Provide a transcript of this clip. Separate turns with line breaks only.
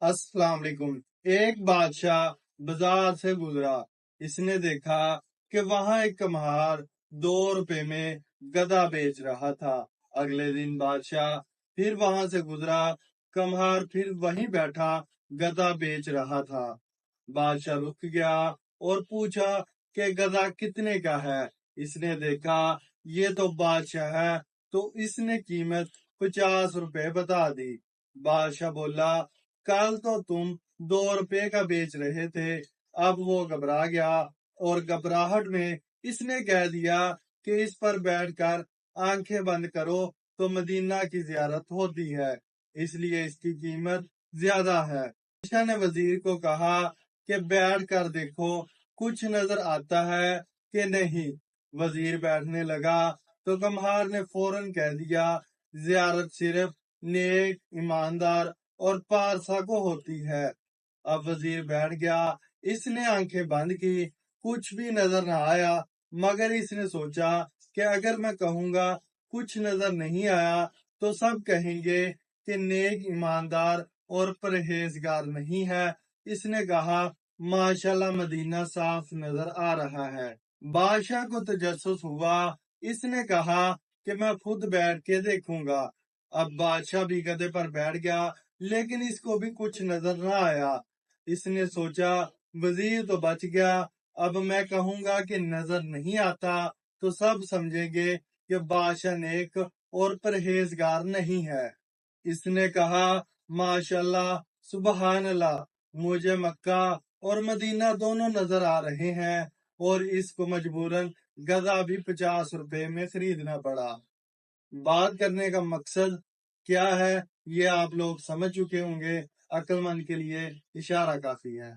अस्सलाम वालेकुम। एक बादशाह बाजार से गुजरा। इसने देखा कि वहां एक कम्हार 2 रुपए में गधा बेच रहा था। अगले दिन बादशाह फिर वहां से गुजरा। कम्हार फिर वहीं बैठा गधा बेच रहा था। बादशाह रुक गया और पूछा कि गधा कितने का है। इसने देखा ये तो बादशाह है, तो इसने कीमत 50 रुपए बता दी। बादशाह बोला, कल तो तुम 2 रुपए का बेच रहे थे। अब वो घबरा गया और घबराहट में इसने कह दिया कि इस पर बैठकर आंखें बंद करो तो मदीना की जियारत होती है, इसलिए इसकी कीमत ज्यादा है। बादशाह ने वजीर को कहा कि बैठ कर देखो कुछ नजर आता है कि नहीं। वजीर बैठने लगा तो कम्हार ने फौरन कह दिया, जियारत सिर्फ नेक, ईमानदार और पारसा को होती है। अब वजीर बैठ गया। इसने आंखें बंद की, कुछ भी नजर न आया। मगर इसने सोचा कि अगर मैं कहूंगा कुछ नजर नहीं आया तो सब कहेंगे कि नेक, ईमानदार और परहेजगार नहीं है। इसने कहा, माशाल्लाह मदीना साफ नजर आ रहा है। बादशाह को तजस्सुस हुआ। इसने कहा कि मैं खुद बैठ के देखूंगा। अब बादशाह भी गधे पर बैठ गया, लेकिन इसको भी कुछ नजर न आया। इसने सोचा, वजीर तो बच गया। अब मैं कहूंगा कि नजर नहीं आता तो सब समझेंगे कि बादशाह नेक और परहेजगार नहीं है। इसने कहा, माशाल्लाह, सुबहान अल्लाह, मुझे मक्का और मदीना दोनों नजर आ रहे हैं और इसको मजबूरन गधा भी 50 रुपए में खरीदना पड़ा। बात करने का मकसद क्या है ये आप लोग समझ चुके होंगे। अक्लमंद के लिए इशारा काफी है।